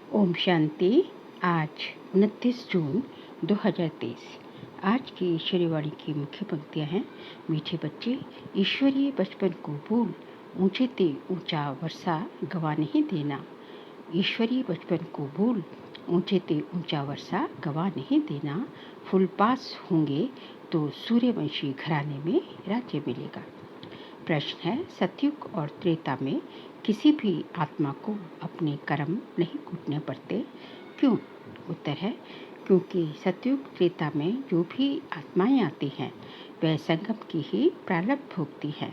ओम शांति। आज 29 जून 2023। आज की ईश्वरीवाणी की मुख्य पंक्तियां हैं। मीठे बच्चे, ईश्वरीय बचपन को भूल, ऊंचे ते ऊंचा वर्षा गवा नहीं देना। ईश्वरीय बचपन को भूल, ऊंचे ते ऊंचा वर्षा गवा नहीं देना। फुल पास होंगे तो सूर्यवंशी घराने में राज्य मिलेगा। प्रश्न है, सतयुग और त्रेता में किसी भी आत्मा को अपने कर्म नहीं कूटने पड़ते, क्यों? उत्तर है, क्योंकि सतयुग त्रेता में जो भी आत्माएं आती हैं वह संगम की ही प्रारब्ध भोगती हैं।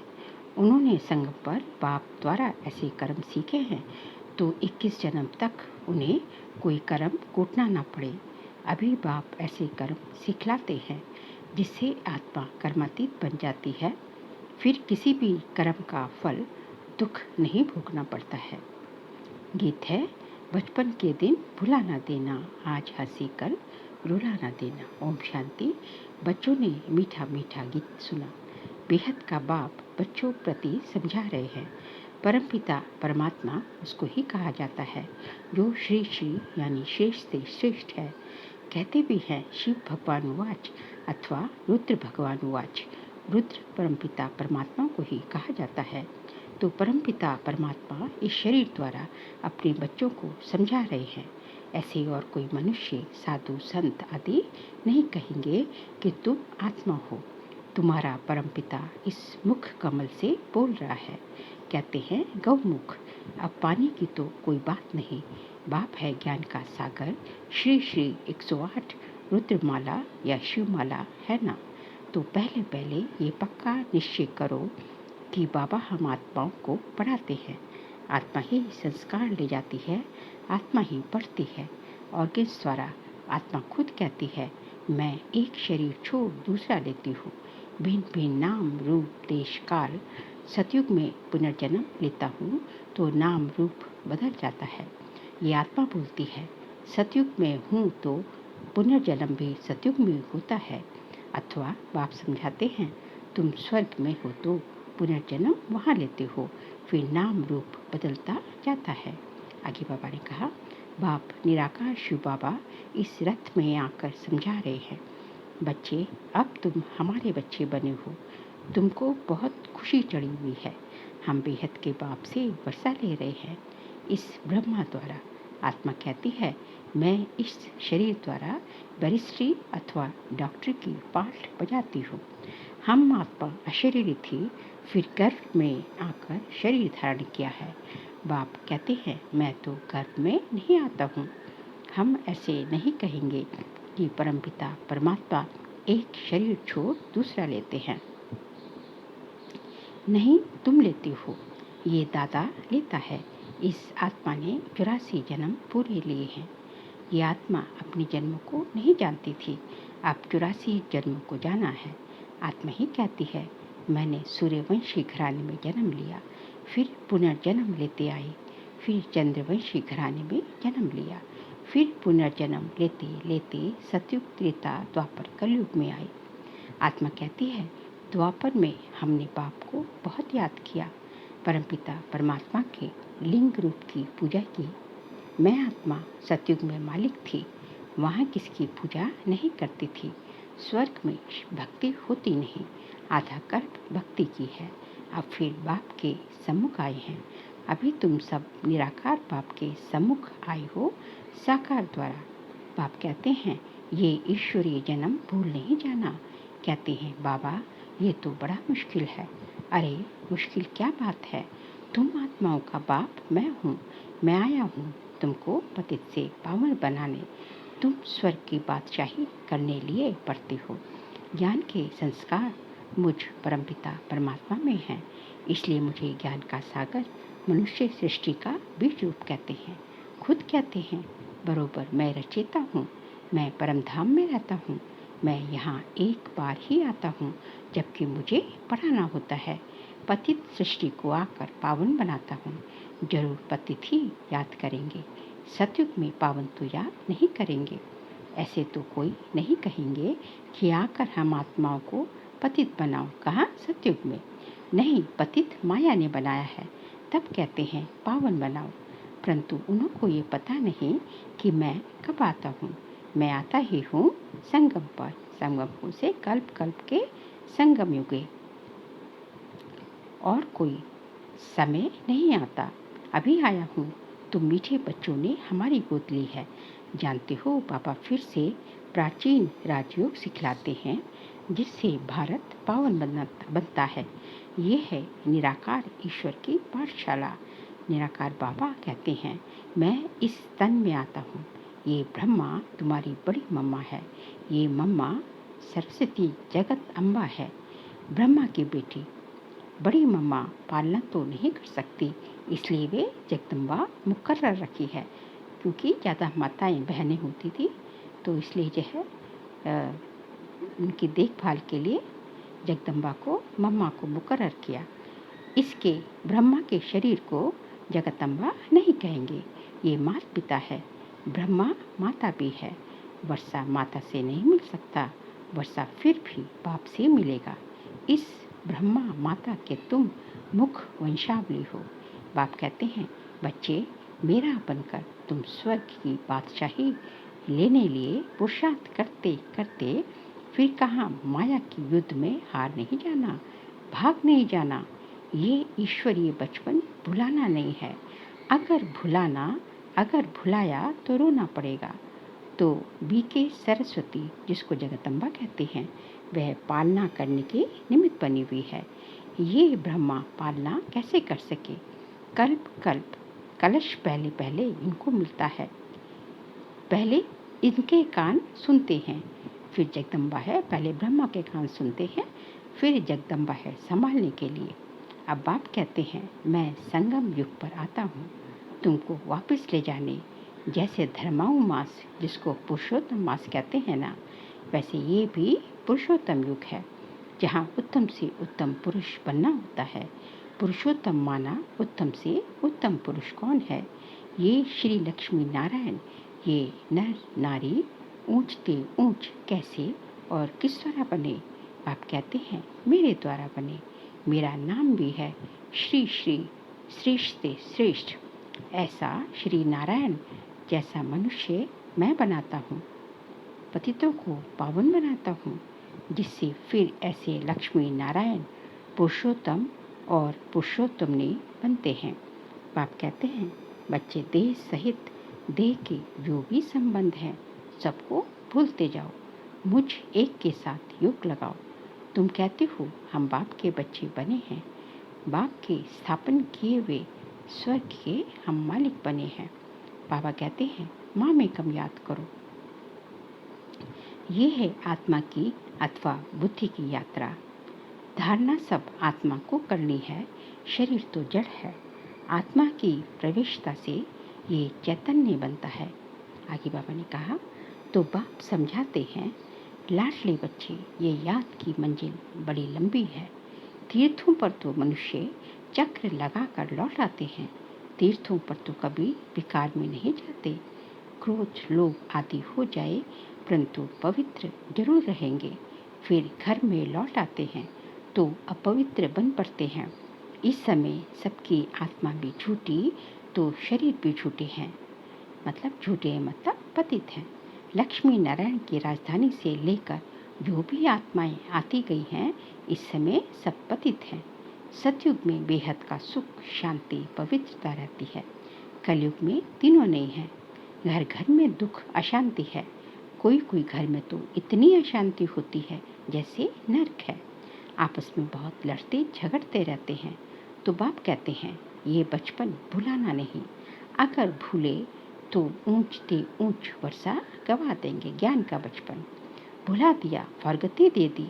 उन्होंने संगम पर बाप द्वारा ऐसे कर्म सीखे हैं तो 21 जन्म तक उन्हें कोई कर्म कूटना ना पड़े। अभी बाप ऐसे कर्म सिखलाते हैं जिससे आत्मा कर्मातीत बन जाती है। फिर किसी भी कर्म का फल दुख नहीं भोगना पड़ता है। गीत है, बचपन के दिन भुला ना देना, आज हंसी कल रुला ना देना। ओम शांति। बच्चों ने मीठा मीठा गीत सुना। बेहद का बाप बच्चों प्रति समझा रहे हैं। परमपिता परमात्मा उसको ही कहा जाता है जो श्री श्री यानी श्रेष्ठ से श्रेष्ठ है। कहते भी हैं शिव भगवान वाच अथवा रुद्र भगवान वाच। रुद्र परमपिता परमात्मा को ही कहा जाता है। तो परमपिता परमात्मा इस शरीर द्वारा अपने बच्चों को समझा रहे हैं। ऐसे और कोई मनुष्य, साधु, संत आदि नहीं कहेंगे कि तुम आत्मा हो। तुम्हारा परमपिता इस मुख कमल से बोल रहा है। कहते हैं गौमुख। अब पानी की तो कोई बात नहीं। बाप है ज्ञान का सागर। श्री श्री 108 रुद्रमाला या शिवमाला है ना। तो पहले ये पक्का निश्चय करो कि बाबा हम आत्माओं को पढ़ाते हैं। आत्मा ही संस्कार ले जाती है, आत्मा ही पढ़ती है। और किस द्वारा आत्मा खुद कहती है, मैं एक शरीर छोड़ दूसरा लेती हूँ। भिन्न भिन्न नाम रूप देश काल। सतयुग में पुनर्जन्म लेता हूँ तो नाम रूप बदल जाता है। ये आत्मा बोलती है। सतयुग में हूँ तो पुनर्जन्म भी सतयुग में होता है। अथवा बाप समझाते हैं, तुम स्वर्ग में हो तो पुनर्जन्म वहाँ लेते हो, फिर नाम रूप बदलता जाता है। आगे बाबा ने कहा, बाप निराकार शिव बाबा इस रथ में आकर समझा रहे हैं, बच्चे अब तुम हमारे बच्चे बने हो। तुमको बहुत खुशी चढ़ी हुई है। हम बेहद के बाप से वर्षा ले रहे हैं इस ब्रह्मा द्वारा। आत्मा कहती है, मैं इस शरीर द्वारा बैरिस्ट्री अथवा डॉक्टरी की पाठ बजाती हूँ। हम आत्मा अशरीरी थी, फिर गर्भ में आकर शरीर धारण किया है। बाप कहते हैं, मैं तो गर्भ में नहीं आता हूँ। हम ऐसे नहीं कहेंगे कि परमपिता परमात्मा एक शरीर छोड़ दूसरा लेते हैं। नहीं, तुम लेती हो, ये दादा लेता है। इस आत्मा ने 84 जन्म पूरे लिए हैं। ये आत्मा अपने जन्म को नहीं जानती थी, अब 84 जन्म को जाना है। आत्मा ही कहती है, मैंने सूर्यवंशी घराने में जन्म लिया, फिर पुनर्जन्म लेते आई, फिर चंद्रवंशी घराने में जन्म लिया, फिर पुनर्जन्म लेते लेते सतयुग त्रेता द्वापर कलयुग में आई। आत्मा कहती है, द्वापर में हमने बाप को बहुत याद किया, परमपिता परमात्मा के लिंग रूप की पूजा की। मैं आत्मा सतयुग में मालिक थी, वहाँ किसकी पूजा नहीं करती थी। स्वर्ग में भक्ति होती नहीं, आधा कर्म भक्ति की है। अब फिर बाप के सम्मुख आए हैं। अभी तुम सब निराकार बाप के सम्मुख आए हो साकार द्वारा। बाप कहते हैं, ये ईश्वरीय जन्म भूल नहीं जाना। कहते हैं, बाबा ये तो बड़ा मुश्किल है। अरे मुश्किल क्या बात है, तुम आत्माओं का बाप मैं हूँ। मैं आया हूँ तुमको पतित से पावन बनाने। तुम स्वर्ग की बादशाही करने लिए पढ़ते हो। ज्ञान के संस्कार मुझ परमपिता परमात्मा में हैं, इसलिए मुझे ज्ञान का सागर मनुष्य सृष्टि का बीज रूप कहते हैं। खुद कहते हैं, बरोबर मैं रचेता हूँ, मैं परम धाम में रहता हूँ। मैं यहाँ एक बार ही आता हूँ, जबकि मुझे पढ़ाना होता है। पतित सृष्टि को आकर पावन बनाता हूँ। जरूर पतित ही याद करेंगे, सतयुग में पावन तो याद नहीं करेंगे। ऐसे तो कोई नहीं कहेंगे कि आकर हम आत्माओं को पतित बनाओ। कहाँ? सतयुग में नहीं, पतित माया ने बनाया है। तब कहते हैं पावन बनाओ। परंतु उनको ये पता नहीं कि मैं कब आता हूँ। मैं आता ही हूँ संगम पर, संगम से कल्प कल्प के संगम युगे, और कोई समय नहीं आता। अभी आया हूँ। तुम मीठे बच्चों ने हमारी गोद ली है। जानते हो, पापा फिर से प्राचीन राजयोग सिखलाते हैं जिससे भारत पावन बनता है। ये है निराकार ईश्वर की पाठशाला। निराकार बाबा कहते हैं, मैं इस तन में आता हूँ। ये ब्रह्मा तुम्हारी बड़ी मम्मा है। ये मम्मा सरस्वती जगत अम्बा है, ब्रह्मा की बेटी। बड़ी मम्मा पालना तो नहीं कर सकती, इसलिए वे जगदम्बा मुकर्रर रखी है। क्योंकि ज़्यादा माताएं बहनें होती थी, तो इसलिए जो है उनकी देखभाल के लिए जगदम्बा को, मम्मा को मुकर्रर किया। इसके ब्रह्मा के शरीर को जगदम्बा नहीं कहेंगे। ये माता पिता है। ब्रह्मा माता भी है। वर्षा माता से नहीं मिल सकता, वर्षा फिर भी बाप से मिलेगा। इस ब्रह्मा माता के तुम मुख वंशावली हो। बाप कहते हैं, बच्चे मेरा बनकर तुम स्वर्ग की बादशाही लेने लिए पुरुषार्थ करते करते फिर कहाँ माया की युद्ध में हार नहीं जाना, भाग नहीं जाना। ये ईश्वरीय बचपन भुलाना नहीं है। अगर भुलाया तो रोना पड़ेगा। तो बीके सरस्वती, जिसको जगदम्बा कहते हैं, वह पालना करने के निमित्त बनी हुई है। ये ब्रह्मा पालना कैसे कर सके? कल्प कल्प कलश पहले पहले इनको मिलता है। पहले इनके कान सुनते हैं, फिर जगदम्बा है। पहले ब्रह्मा के कान सुनते हैं, फिर जगदम्बा है संभालने के लिए। अब बाप कहते हैं, मैं संगम युग पर आता हूँ तुमको वापस ले जाने। जैसे धर्माऊ मास, जिसको पुरुषोत्तम मास कहते हैं ना, वैसे ये भी पुरुषोत्तम युग है, जहाँ उत्तम से उत्तम पुरुष बनना होता है। पुरुषोत्तम माना उत्तम से उत्तम पुरुष कौन है? ये श्री लक्ष्मी नारायण। ये नर नारी ऊंचते ऊंच कैसे और किस द्वारा बने? आप कहते हैं, मेरे द्वारा बने। मेरा नाम भी है श्री श्री, श्रेष्ठ से श्रेष्ठ। ऐसा श्री नारायण जैसा मनुष्य मैं बनाता हूँ, पतितों को पावन बनाता हूँ, जिससे फिर ऐसे लक्ष्मी नारायण पुरुषोत्तम और पुरुषोत्तमनी बनते हैं। बाप कहते हैं, बच्चे देह सहित देह के जो भी संबंध हैं सबको भूलते जाओ, मुझ एक के साथ योग लगाओ। तुम कहते हो हम बाप के बच्चे बने हैं, बाप के स्थापन किए हुए स्वर्ग के हम मालिक बने हैं। बाबा कहते हैं, माँ में कम याद करो। ये है आत्मा की अथवा बुद्धि की यात्रा। धारणा सब आत्मा को करनी है, शरीर तो जड़ है। आत्मा की प्रवेशता से ये चैतन्य बनता है। आगे बाबा ने कहा, तो बाप समझाते हैं, लाडले बच्चे, ये याद की मंजिल बड़ी लंबी है। तीर्थों पर तो मनुष्य चक्र लगा कर लौट आते हैं, तीर्थों पर तो कभी विकार में नहीं जाते। क्रोध लोभ आदि हो जाए परंतु पवित्र जरूर रहेंगे। फिर घर में लौट आते हैं तो अपवित्र बन पड़ते हैं। इस समय सबकी आत्मा भी झूठी तो शरीर भी झूठे हैं। मतलब झूठे मतलब पतित हैं। लक्ष्मी नारायण की राजधानी से लेकर जो भी आत्माएं आती गई हैं, इस समय सब पतित हैं। सतयुग में बेहद का सुख शांति पवित्रता रहती है। कलयुग में तीनों नहीं है। घर घर में दुख अशांति है। कोई कोई घर में तो इतनी अशांति होती है जैसे नरक है। आपस में बहुत लड़ते झगड़ते रहते हैं। तो बाप कहते हैं, ये बचपन भुलाना नहीं। अगर भूले तो ऊंचते ऊंच वर्षा गवा देंगे। ज्ञान का बचपन भुला दिया, फरगति दे दी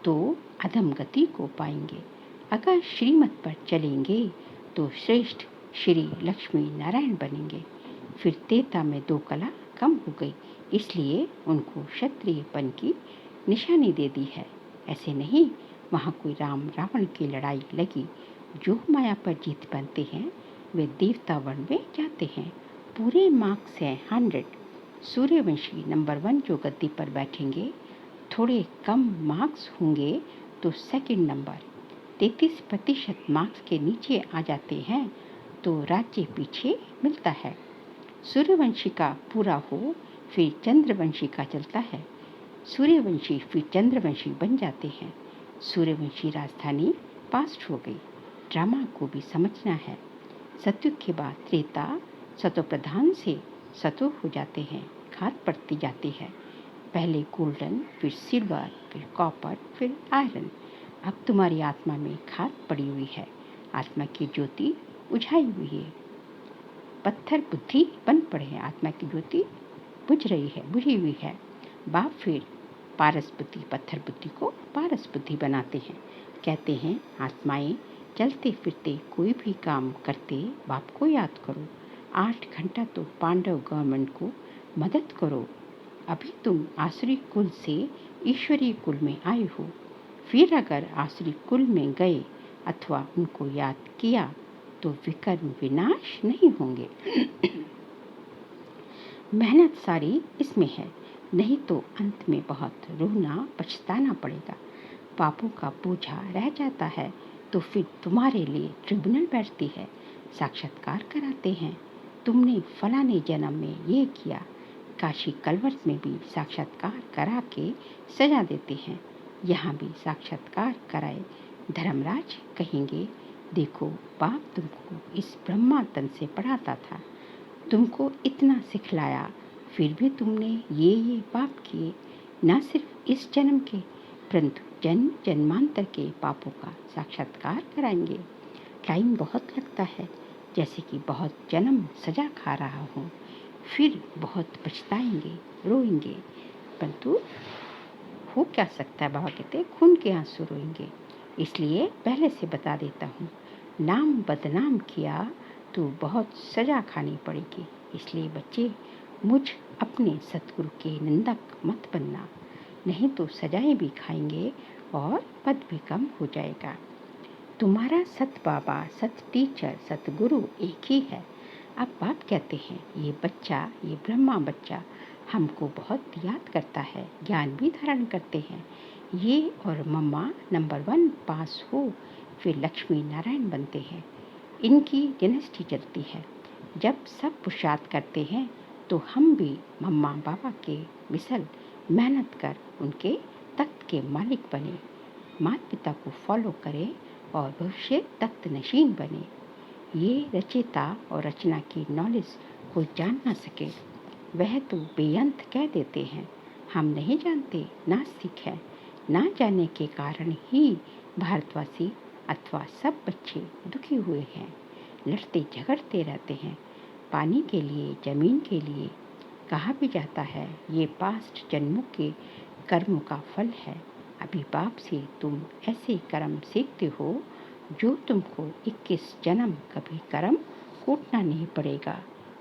तो अधम गति को पाएंगे। अगर श्रीमत पर चलेंगे तो श्रेष्ठ श्री लक्ष्मी नारायण बनेंगे। फिर तेता में 2 कला कम हो गई, इसलिए उनको क्षत्रियपन की निशानी दे दी है। ऐसे नहीं, वहाँ कोई राम रावण की लड़ाई लगी। जो माया पर जीत पाते हैं वे देवता वर्ण में जाते हैं। पूरे मार्क्स हैं 100। सूर्यवंशी नंबर 1 जो गद्दी पर बैठेंगे, थोड़े कम मार्क्स होंगे तो सेकंड नंबर। 33% मार्क्स के नीचे आ जाते हैं तो राज्य पीछे मिलता है। सूर्यवंशी का पूरा हो फिर चंद्रवंशी का चलता है। सूर्यवंशी फिर चंद्रवंशी बन जाते हैं। सूर्यवंशी राजधानी पास्ट हो गई। ड्रामा को भी समझना है। सतयुग के बाद त्रेता सतो प्रधान से सतो हो जाते हैं, खाद पड़ती जाती है। पहले गोल्डन, फिर सिल्वर, फिर कॉपर, फिर आयरन। अब तुम्हारी आत्मा में खाद पड़ी हुई है, आत्मा की ज्योति बुझाई हुई है। पत्थर बुद्धि बन पड़े हैं, आत्मा की ज्योति बुझी हुई है। बाप फिर पारस बुद्धि, पत्थर बुद्धि को पारस बुद्धि बनाते हैं। कहते हैं आत्माएं चलते फिरते कोई भी काम करते बाप को याद करो। 8 घंटा तो पांडव गवर्नमेंट को मदद करो। अभी तुम आसुरी कुल से ईश्वरीय कुल में आए हो। फिर अगर आसुरी कुल में गए अथवा उनको याद किया तो विकर्म विनाश नहीं होंगे। मेहनत सारी इसमें है, नहीं तो अंत में बहुत रोना पछताना पड़ेगा। पापों का बोझा रह जाता है तो फिर तुम्हारे लिए ट्रिब्यूनल बैठती है, साक्षात्कार कराते हैं। तुमने फलाने जन्म में ये किया। काशी कलवट में भी साक्षात्कार करा के सजा देते हैं। यहाँ भी साक्षात्कार कराए। धर्मराज कहेंगे देखो बाप तुमको इस ब्रह्मा तन से पढ़ाता था, तुमको इतना सिखलाया, फिर भी तुमने ये पाप किए। न सिर्फ इस जन्म के परंतु जन्म जन्मांतर के पापों का साक्षात्कार कराएंगे। टाइम बहुत लगता है, जैसे कि बहुत जन्म सजा खा रहा हूँ। फिर बहुत पछताएंगे, रोएंगे, परंतु हो क्या सकता है, बाबा कहते खून के आंसू रोएंगे। इसलिए पहले से बता देता हूँ, नाम बदनाम किया तो बहुत सजा खानी पड़ेगी। इसलिए बच्चे मुझ अपने सतगुरु के निंदक मत बनना, नहीं तो सजाएं भी खाएंगे और पद भी कम हो जाएगा। तुम्हारा सत बाबा, सत टीचर, सतगुरु एक ही है। अब बाप कहते हैं ये बच्चा, ये ब्रह्मा बच्चा हमको बहुत याद करता है, ज्ञान भी धारण करते हैं। ये और मम्मा नंबर 1 पास हो फिर लक्ष्मी नारायण बनते हैं। इनकी डिनेस्टी चलती है। जब सब पुरुषार्थ करते हैं तो हम भी मम्मा बाबा के मिसल मेहनत कर उनके तख्त के मालिक बने, माता पिता को फॉलो करें और भविष्य तख्त नशीन बने। ये रचयिता और रचना की नॉलेज कोई जान ना सके, वह तो बेअंत कह देते हैं। हम नहीं जानते, नास्तिक है। ना जानने के कारण ही भारतवासी अथवा सब बच्चे दुखी हुए हैं, लड़ते झगड़ते रहते हैं। पानी के लिए, जमीन के लिए कहा भी जाता है ये पास्ट जन्मों के कर्मों का फल है। अभी बाप से तुम ऐसे कर्म सीखते हो जो तुमको 21 जन्म कभी कर्म कूटना नहीं पड़ेगा,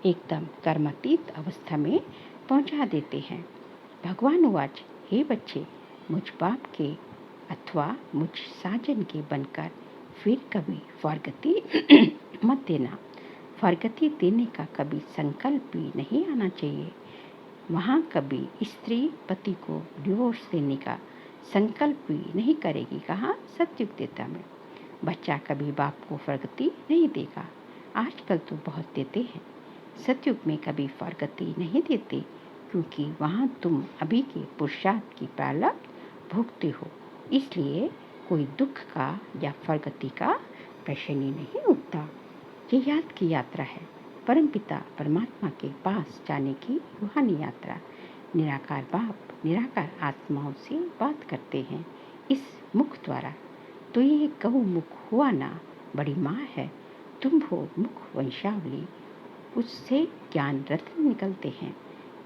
एकदम कर्मातीत अवस्था में पहुंचा देते हैं। भगवान वाच, हे बच्चे, मुझ बाप के अथवा मुझ साजन के बनकर फिर कभी फॉरगति मत देना। फॉरगति देने का कभी संकल्प भी नहीं आना चाहिए। वहाँ कभी स्त्री पति को डिवोर्स देने का संकल्प भी नहीं करेगी। कहाँ? सतयुग देता में। बच्चा कभी बाप को फॉरगति नहीं देगा। आजकल तो बहुत देते हैं, सतयुग में कभी फॉरगति नहीं देते, क्योंकि वहाँ तुम अभी के पुरुषार्थ की प्रारब्ध भोगते हो। इसलिए कोई दुख का या फॉरगति का प्रश्न ही नहीं उठता। ये याद की यात्रा है, परमपिता परमात्मा के पास जाने की रूहानी यात्रा। निराकार बाप निराकार आत्माओं से बात करते हैं इस मुख द्वारा। तो ये गौ मुख हुआ ना, बड़ी माँ है, तुम हो मुख वंशावली, उससे ज्ञान रत्न निकलते हैं।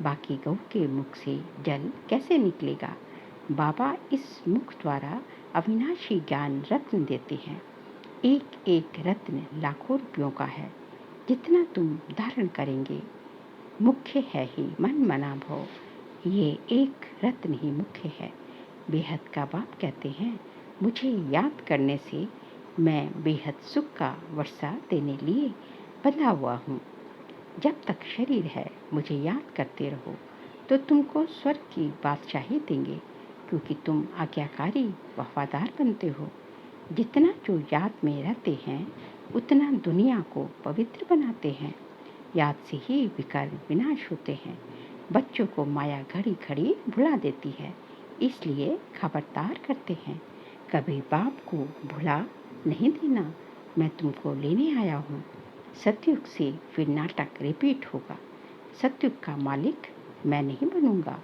बाकी गौ के मुख से जल कैसे निकलेगा? बाबा इस मुख द्वारा अविनाशी ज्ञान रत्न देते हैं। एक एक रत्न लाखों रुपयों का है, जितना तुम धारण करेंगे। मुख्य है ही मन मना भव, ये एक रत्न ही मुख्य है। बेहद का बाप कहते हैं मुझे याद करने से मैं बेहद सुख का वर्षा देने लिए बंधा हुआ हूँ। जब तक शरीर है मुझे याद करते रहो तो तुमको स्वर्ग की बादशाही देंगे, क्योंकि तुम आज्ञाकारी वफादार बनते हो। जितना जो याद में रहते हैं उतना दुनिया को पवित्र बनाते हैं। याद से ही विकार विनाश होते हैं। बच्चों को माया घड़ी घड़ी भुला देती है, इसलिए खबरदार करते हैं, कभी बाप को भुला नहीं देना। मैं तुमको लेने आया हूँ। सतयुग से फिर नाटक रिपीट होगा। सतयुग का मालिक मैं नहीं बनूंगा,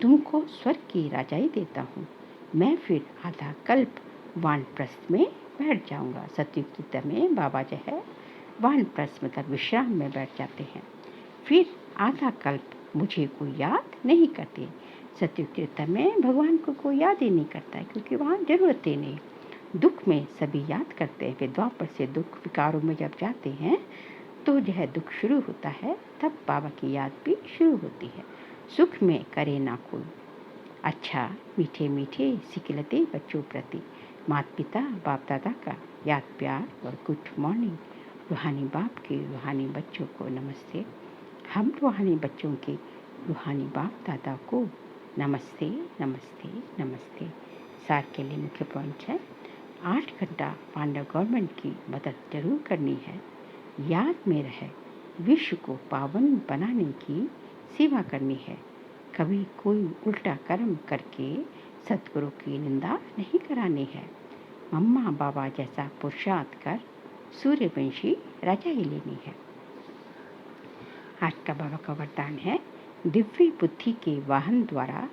तुमको स्वर्ग की राजाई देता हूँ। मैं फिर आधा कल्प वानप्रस्थ में बैठ जाऊंगा। सतयुग की में बाबा जो है वानप्रस्थ मतलब विश्राम में बैठ जाते हैं। फिर आधा कल्प मुझे कोई याद नहीं करते। सतयुग की में भगवान को कोई याद ही नहीं करता है, क्योंकि वहाँ जरूरत ही नहीं। दुख में सभी याद करते हैं, फिर द्वापर से दुख विकारों में जब जाते हैं तो जो है दुख शुरू होता है, तब बाबा की याद भी शुरू होती है। सुख में करे ना कोई अच्छा, मीठे मीठे सिखलते बच्चों प्रति माता पिता बाप दादा का याद प्यार और गुड मॉर्निंग। रूहानी बाप के रूहानी बच्चों को नमस्ते। हम रूहानी बच्चों के रूहानी बाप दादा को नमस्ते नमस्ते नमस्ते। सार के लिए मुख्य पॉइंट है, 8 घंटा पांडव गवर्नमेंट की मदद जरूर करनी है। याद में रहे विश्व को पावन बनाने की सेवा करनी है। कभी कोई उल्टा कर्म करके सतगुरु की निंदा नहीं करानी है। मम्मा बाबा जैसा पुरुषार्थ कर सूर्यवंशी राजाई लेनी है। आज का बाबा का वरदान है, दिव्य बुद्धि के वाहन द्वारा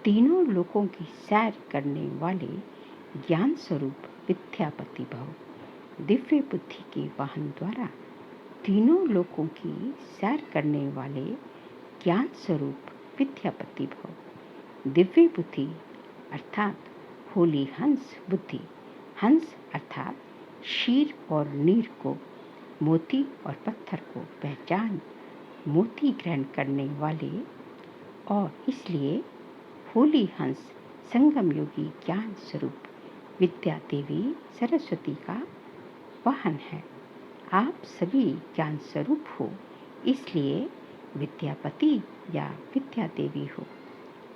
तीनों लोकों की सैर करने वाले ज्ञान स्वरूप विद्यापति भव। दिव्य बुद्धि के वाहन द्वारा तीनों लोकों की सैर करने वाले ज्ञान स्वरूप विद्यापति भव। दिव्य बुद्धि अर्थात होली हंस बुद्धि। हंस अर्थात शीर और नीर को, मोती और पत्थर को पहचान मोती ग्रहण करने वाले, और इसलिए होली हंस संगम योगी ज्ञान स्वरूप विद्या देवी सरस्वती का वाहन है। आप सभी ज्ञान स्वरूप हो, इसलिए विद्यापति या विद्या देवी हो।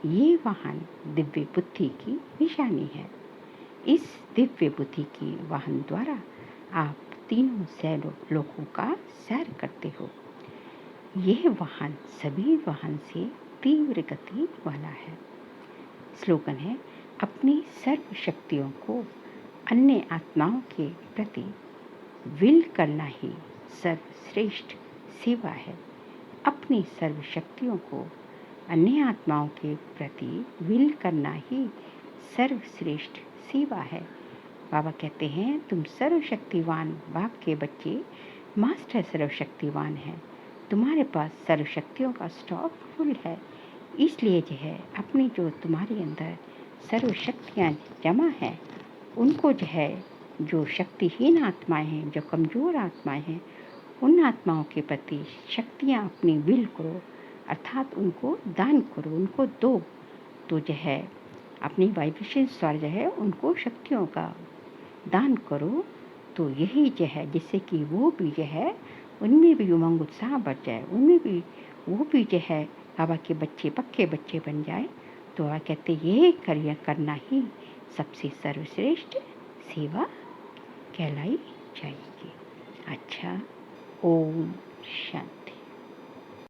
ये वाहन दिव्य बुद्धि की निशानी है। इस दिव्य बुद्धि की वाहन द्वारा आप तीनों सैरों लोकों का सैर करते हो। यह वाहन सभी वाहन से तीव्र गति वाला है। स्लोगन है, अपनी सर्व शक्तियों को अन्य आत्माओं के प्रति विल करना ही सर्वश्रेष्ठ सेवा है। अपनी सर्व शक्तियों को अन्य आत्माओं के प्रति विल करना ही सर्वश्रेष्ठ सेवा है। बाबा कहते हैं, तुम सर्वशक्तिवान बाप के बच्चे, मास्टर सर्वशक्तिवान हैं। तुम्हारे पास सर्वशक्तियों का स्टॉक फुल है, इसलिए जो है अपनी जो तुम्हारे अंदर सर्वशक्तियाँ जमा है, उनको जो है, जो शक्तिहीन आत्माएं हैं, जो कमज़ोर आत्माएं हैं, उन आत्माओं के प्रति शक्तियाँ अपनी विल करो, अर्थात उनको दान करो, उनको दो। तो जो है अपनी वाइब्रेशन स्वर जो है उनको शक्तियों का दान करो। तो यही जो है जिससे कि वो भी जो है उनमें भी उमंग उत्साह बढ़ जाए, उनमें भी वो भी जो है बाबा के बच्चे पक्के बच्चे बन जाए। तो बाबा कहते ये कार्य करना ही सबसे सर्वश्रेष्ठ सेवा कहलाई जाएगी। अच्छा, ओम शांति।